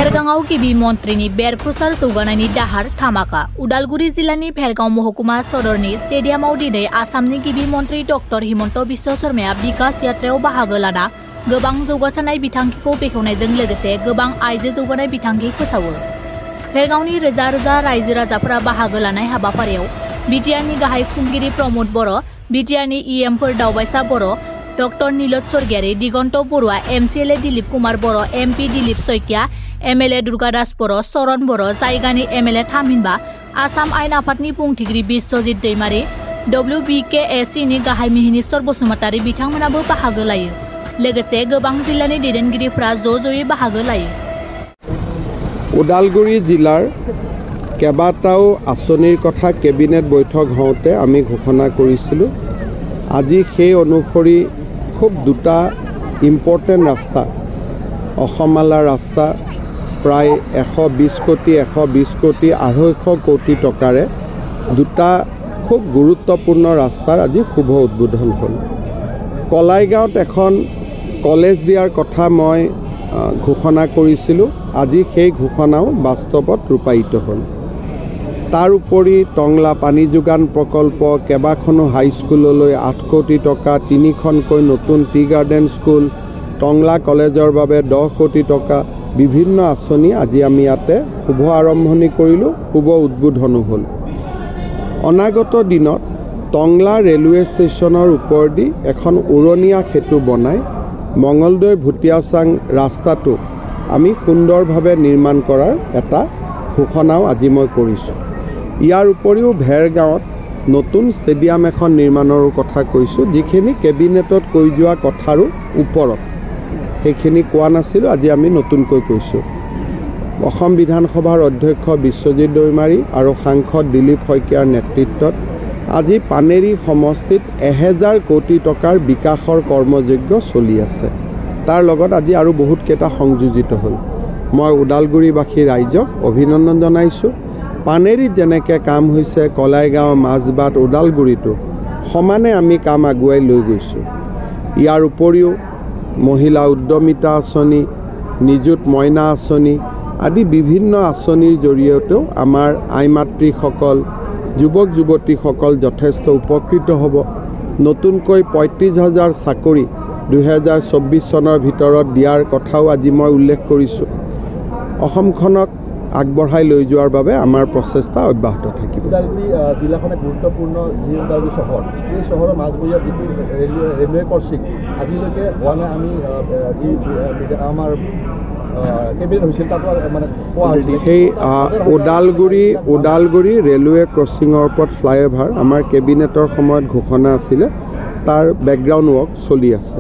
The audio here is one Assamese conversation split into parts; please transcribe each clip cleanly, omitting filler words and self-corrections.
भेरगांव गिबि मन्त्रिनि बेरफ्रुसार जौगानायनि दाहार धामाका उदालगुरि जिल्लानि भेरगांव महकुमा सदरनि स्टेडियामाव दिनै आसामनि गिबि मन्त्रि डक्टर हिमन्त बिश्व शर्माया बिकास यात्रायाव बाहागो लाना गोबां जौगासारनाय बिथांखिखौ बेखेवनायजों लोगोसे गोबां आइजो जौगानाय बिथांखि फोसावो। भेरगांवनि रोजा रोजा रायजो राजाफोरा बाहागो लानाय हाबाफारियाव बिटिआरनि गाहाय खुंगिरि प्रमोद बर', बिटिआरनि इएमफोर दावबायसा बर', डक्टर नीलज स्वर्गियारी, दिगन्त बरुवा, एमसिएलए दिलीप कुमार बर', एमपि दिलीप सैकिया, एमएलए दुर्गादास बर', चरण बर', जायगानि एमएलए थामहिनबा आसाम आयेन आफादनि बुंथिगिरि बिश्वजित दैमारी, WBKACनि गाहाय मिहिनीश्वर बसुमतारी बिथांमोनाबो बाहागो लायो। लोगोसे गोबां जिल्लानि दैदेनगिरिफोरा ज'ज'यै बाहागो लायो। उदालगुरि जिलार केबाटाओ आँचनिर कथा केबिनेट बैठक होते आमी घोषणा करिसिलो। আজি সেই অনুসৰি খুব দুটা ইম্পৰ্টেণ্ট ৰাস্তা অসমালা ৰাস্তা প্ৰায় 120 কোটি 250 কোটি টকাৰে দুটা খুব গুৰুত্বপূৰ্ণ ৰাস্তাৰ আজি শুভ উদ্বোধন হ'ল। কলাইগাঁৱত এখন কলেজ দিয়াৰ কথা মই ঘোষণা কৰিছিলোঁ। আজি সেই ঘোষণাও বাস্তৱত ৰূপায়িত হ'ল। তাৰ উপৰি টংলা পানী যোগান প্ৰকল্প, কেবাখনো হাইস্কুললৈ 8 কোটি টকা, 3খনকৈ নতুন টি গাৰ্ডেন স্কুল, টংলা কলেজৰ বাবে 10 কোটি টকা, বিভিন্ন আঁচনি আজি আমি ইয়াতে শুভ আৰম্ভণি কৰিলোঁ, শুভ উদ্বোধনো হ'ল। অনাগত দিনত টংলা ৰেলৱে ষ্টেচনৰ ওপৰেদি এখন উৰণীয়া সেতু বনাই মঙলদৈ ভুটিয়াচাং ৰাস্তাটো আমি সুন্দৰভাৱে নিৰ্মাণ কৰাৰ এটা ঘোষণাও আজি মই কৰিছোঁ। ইয়াৰ উপৰিও ভেৰগাঁৱত নতুন ষ্টেডিয়াম এখন নিৰ্মাণৰ কথা কৈছোঁ, যিখিনি কেবিনেটত কৈ যোৱা কথাৰো ওপৰত সেইখিনি কোৱা নাছিলোঁ, আজি আমি নতুনকৈ কৈছোঁ। অসম বিধানসভাৰ অধ্যক্ষ বিশ্বজিত দৈমাৰী আৰু সাংসদ দিলীপ শইকীয়াৰ নেতৃত্বত আজি পানেৰী সমষ্টিত 1000 কোটি টকাৰ বিকাশৰ কৰ্মযজ্ঞ চলি আছে। তাৰ লগত আজি আৰু বহুতকেইটা সংযোজিত হ'ল। মই ওদালগুৰিবাসী ৰাইজক অভিনন্দন জনাইছোঁ। পানেৰীত যেনেকৈ কাম হৈছে, কলাইগাঁও, মাজবাট, ওদালগুৰিটো সমানে আমি কাম আগুৱাই লৈ গৈছোঁ। ইয়াৰ উপৰিও মহিলা উদ্যমিতা আঁচনি, নিযুত মইনা আঁচনি আদি বিভিন্ন আঁচনিৰ জৰিয়তেও আমাৰ আই মাতৃসকল, যুৱক যুৱতীসকল যথেষ্ট উপকৃত হ'ব। নতুনকৈ 35,000 চাকৰি 2024 চনৰ ভিতৰত দিয়াৰ কথাও আজি মই উল্লেখ কৰিছোঁ। অসমখনক আগবঢ়াই লৈ যোৱাৰ বাবে আমাৰ প্ৰচেষ্টা অব্যাহত থাকিব। ওদালগুৰি জিলাখন এক গুৰুত্বপূৰ্ণ ওদালগুৰি চহৰ। এই চহৰৰ মাজমজিয়াত যিটো ৰেলৱে ক্ৰছিং আজিলৈকে হোৱা নাই। আমি আমাৰ কেবিনেট হৈছিল তাত মানে সেই ওদালগুৰি ৰেলৱে ক্ৰছিঙৰ ওপৰত ফ্লাইঅভাৰ আমাৰ কেবিনেটৰ সময়ত ঘোষণা আছিলে, তাৰ বেকগ্ৰাউণ্ড ৱৰ্ক চলি আছে।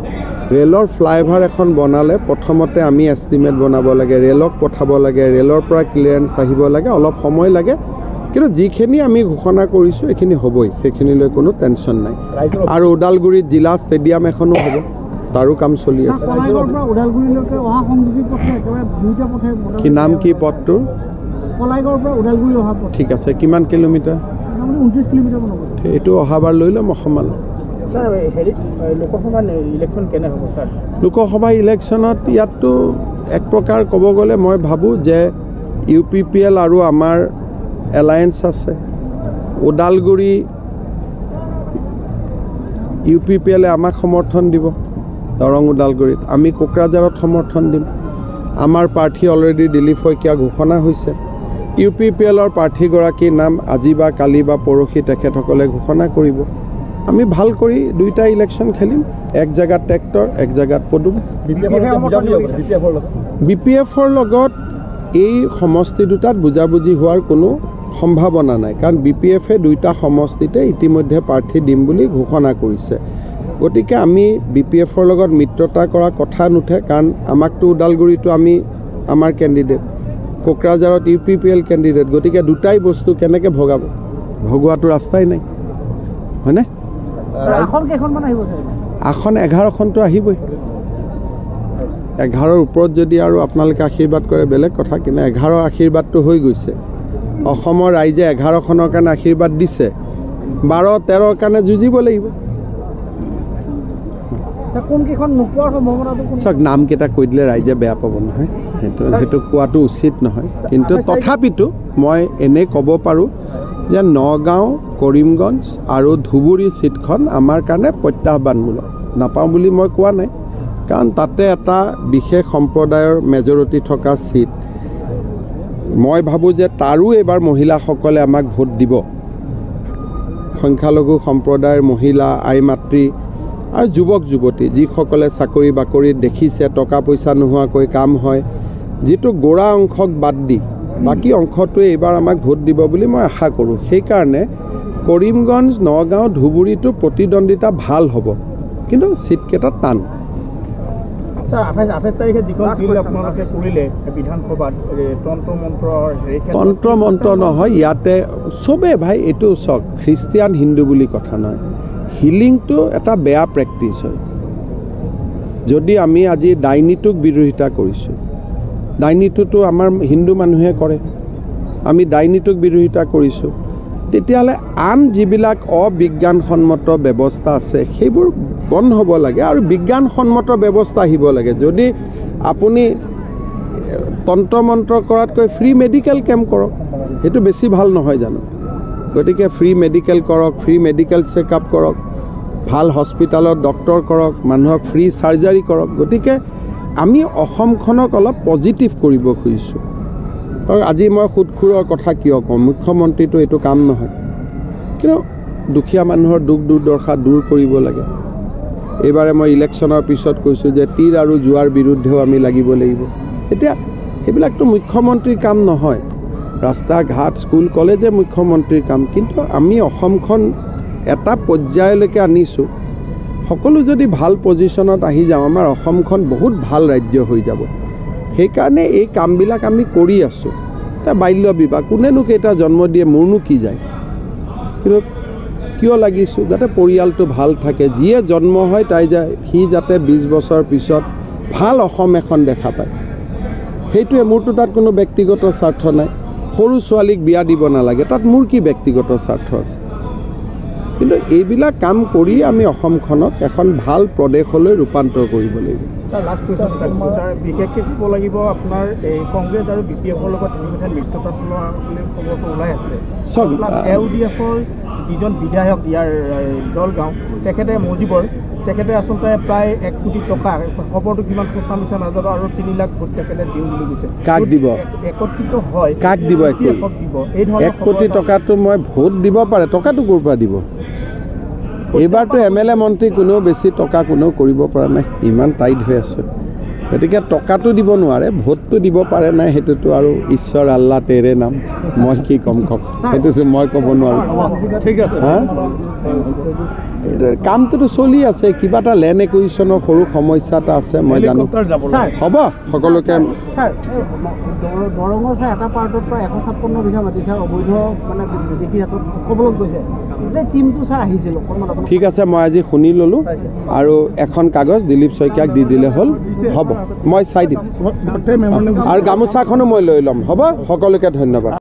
ৰেলৰ ফ্লাইঅভাৰ এখন বনালে প্ৰথমতে আমি এষ্টিমেট বনাব লাগে, ৰেলক পঠাব লাগে, ৰেলৰ পৰা ক্লিয়াৰেঞ্চ আহিব লাগে, অলপ সময় লাগে। কিন্তু যিখিনি আমি ঘোষণা কৰিছোঁ এইখিনি হ'বই, সেইখিনিলৈ কোনো টেনশ্যন নাই। আৰু ওদালগুৰিত জিলা ষ্টেডিয়াম এখনো হ'ব, তাৰো কাম চলি আছে। কি নাম কি পথটোৰ? ঠিক আছে, কিমান কিলোমিটাৰ? 29 কিলোমিটাৰ। এইটো অহাবাৰ লৈ ল'ম অসমালৈ। লোকসভা ইলেকশ্যনত ইয়াততো এক প্ৰকাৰ ক'ব গ'লে মই ভাবোঁ যে UPPL আৰু আমাৰ এলায়েন্স আছে। ওদালগুৰি UPPLে আমাক সমৰ্থন দিব, দৰং ওদালগুৰিত আমি কোকৰাঝাৰত সমৰ্থন দিম। আমাৰ প্ৰাৰ্থী অলৰেডি দিলীপ শইকীয়া ঘোষণা হৈছে। UPPLৰ প্ৰাৰ্থীগৰাকীৰ নাম আজি বা কালি বা পৰহি তেখেতসকলে ঘোষণা কৰিব। আমি ভাল কৰি দুইটা ইলেকশ্যন খেলিম, এক জেগাত ট্ৰেক্টৰ, এক জেগাত পদুম। BPFৰ লগত এই সমষ্টি দুটাত বুজাবুজি হোৱাৰ কোনো সম্ভাৱনা নাই, কাৰণ BPFে দুইটা সমষ্টিতে ইতিমধ্যে প্ৰাৰ্থী দিম বুলি ঘোষণা কৰিছে। গতিকে আমি BPFৰ লগত মিত্ৰতা কৰা কথা নুঠে, কাৰণ আমাকতো ওদালগুৰিটো আমাৰ কেণ্ডিডেট, কোকৰাঝাৰত UPPL কেণ্ডিডেট। গতিকে দুটাই বস্তু কেনেকৈ ভগোৱাটো ৰাস্তাই নাই, হয়নে? আসন 11খনটো আহিবই। 11ৰ ওপৰত যদি আৰু আপোনালোকে আশীৰ্বাদ কৰে বেলেগ কথা, কিন্তু 11ৰ আশীৰ্বাদটো হৈ গৈছে। অসমৰ ৰাইজে 11খনৰ কাৰণে আশীৰ্বাদ দিছে, 12-13ৰ কাৰণে যুঁজিব লাগিব। চাওক, নামকেইটা কৈ দিলে ৰাইজে বেয়া পাব নহয়। সেইটো কোৱাটো উচিত নহয়, কিন্তু তথাপিতো মই এনে ক'ব পাৰোঁ যে নগাঁও, কৰিমগঞ্জ আৰু ধুবুৰী ছিটখন আমাৰ কাৰণে প্ৰত্যাহ্বানমূলক। নাপাওঁ বুলি মই কোৱা নাই, কাৰণ তাতে এটা বিশেষ সম্প্ৰদায়ৰ মেজৰিটি থকা ছিট। মই ভাবোঁ যে তাৰো এইবাৰ মহিলাসকলে আমাক ভোট দিব। সংখ্যালঘু সম্প্ৰদায়ৰ মহিলা, আই মাতৃ আৰু যুৱক যুৱতী যিসকলে চাকৰি বাকৰিত দেখিছে টকা পইচা নোহোৱাকৈ কাম হয়, যিটো গোড়া অংশক বাদ দি বাকী অংশটোৱে এইবাৰ আমাক ভোট দিব বুলি মই আশা কৰোঁ। সেইকাৰণে কৰিমগঞ্জ, নগাঁও, ধুবুৰীটো প্ৰতিদ্বন্দ্বিতা ভাল হ'ব, কিন্তু ছিটকেইটা টান। তন্ত্ৰ মন্ত্ৰ নহয়, ইয়াতে চবেই ভাই এইটো চাওক, খ্ৰীষ্টিয়ান হিন্দু বুলি কথা নহয়, হিলিংটো এটা বেয়া প্ৰেক্টিছ হয়। যদি আমি আজি ডাইনীটোক বিৰোধিতা কৰিছোঁ, ডাইনীটোতো আমাৰ হিন্দু মানুহে কৰে, আমি ডাইনীটোক বিৰোধিতা কৰিছোঁ, তেতিয়াহ'লে আন যিবিলাক অবিজ্ঞানসন্মত ব্যৱস্থা আছে সেইবোৰ বন্ধ হ'ব লাগে আৰু বিজ্ঞানসন্মত ব্যৱস্থা আহিব লাগে। যদি আপুনি তন্ত্ৰ মন্ত্ৰ কৰাতকৈ ফ্ৰী মেডিকেল কেম্প কৰক, সেইটো বেছি ভাল নহয় জানো? গতিকে ফ্ৰী মেডিকেল কৰক, ফ্ৰী মেডিকেল চেকআপ কৰক, ভাল হস্পিটেলত ডক্টৰ কৰক, মানুহক ফ্ৰী চাৰ্জাৰী কৰক। গতিকে আমি অসমখনক অলপ পজিটিভ কৰিব খুজিছোঁ। আৰু আজি মই সুদখুৰৰ কথা কিয় কওঁ, মুখ্যমন্ত্ৰীটো এইটো কাম নহয়, কিন্তু দুখীয়া মানুহৰ দুখ দুৰ্দশা দূৰ কৰিব লাগে। এইবাৰে মই ইলেকশ্যনৰ পিছত কৈছোঁ যে তীৰ আৰু জোৱাৰ বিৰুদ্ধেও আমি লাগিব লাগিব। এতিয়া সেইবিলাকতো মুখ্যমন্ত্ৰীৰ কাম নহয়, ৰাস্তা ঘাট স্কুল কলেজে মুখ্যমন্ত্ৰীৰ কাম, কিন্তু আমি অসমখন এটা পৰ্যায়লৈকে আনিছোঁ। সকলো যদি ভাল পজিশ্যনত আহি যাওঁ, আমাৰ অসমখন বহুত ভাল ৰাজ্য হৈ যাব। সেইকাৰণে এই কামবিলাক আমি কৰি আছোঁ। এতিয়া বাল্য বিবাহ কোনেনো কেইটা জন্ম দিয়ে, মোৰনো কি যায়, কিন্তু কিয় লাগিছোঁ যাতে পৰিয়ালটো ভাল থাকে, যিয়ে জন্ম হয় তাই যায়, সি যাতে 20 বছৰ পিছত ভাল অসম এখন দেখা পায়, সেইটোৱে। মোৰতো তাত কোনো ব্যক্তিগত স্বাৰ্থ নাই। সৰু ছোৱালীক বিয়া দিব নালাগে, তাত মোৰ কি ব্যক্তিগত স্বাৰ্থ আছে? কিন্তু এইবিলাক কাম কৰি আমি অসমখনক এখন ভাল প্ৰদেশলৈ ৰূপান্তৰ কৰিব লাগিব। বিশেষকৈ ক'ব লাগিব আপোনাৰ এই কংগ্ৰেছ আৰু বি পি এফৰ লগত মিত্ৰতা চলোৱা খবৰটো ওলাই আছে। LDFৰ যিজন বিধায়ক ইয়াৰ জলগাঁও, তেখেতে মুজিবৰ, তেখেতে আচলতে প্ৰায় 1 কোটি টকা, খবৰটো কিমান সঁচা মিছা নাজানো, আৰু 3 লাখ ভোট তেখেতে দিওঁ বুলি কৈছে। কাক দিব? একত্ৰিত হয়, কাক দিব? 1 কোটি টকাটো মই ভোট দিব পাৰে, টকাটো ক'ৰ পৰা দিব? এইবাৰতো MLA মন্ত্ৰী কোনেও বেছি টকা কোনেও কৰিব পৰা নাই, ইমান টাইট হৈ আছে। গতিকে টকাটো দিব নোৱাৰে, ভোটটো দিব পাৰে নাই, সেইটোতো আৰু ঈশ্বৰ আল্লাহ তেৰে নাম, মই কি ক'ম কওক, সেইটোতো মই ক'ব নোৱাৰোঁ। ঠিক আছে, হা, কামটোতো চলি আছে। কিবা এটা লেণ্ড একুইজিশ্যনৰ সৰু সমস্যা এটা আছে, মই জানো। হ'ব সকলোকে। দৰঙৰ চাই এটা পাৰ্টত প্ৰায় 156 বিঘা মাটি চাৰ অবৈধ মানে বিদেশী হাতত ক'বলৈ গৈছে, টিমটো চাৰ আহিছিল। ঠিক আছে, মই আজি শুনি ল'লোঁ আৰু এখন কাগজ দিলীপ শইকীয়াক দি দিলে হ'ল। হ'ব, মই চাই দিম আৰু গামোচাখনো মই লৈ ল'ম। হ'ব, সকলোকে ধন্যবাদ।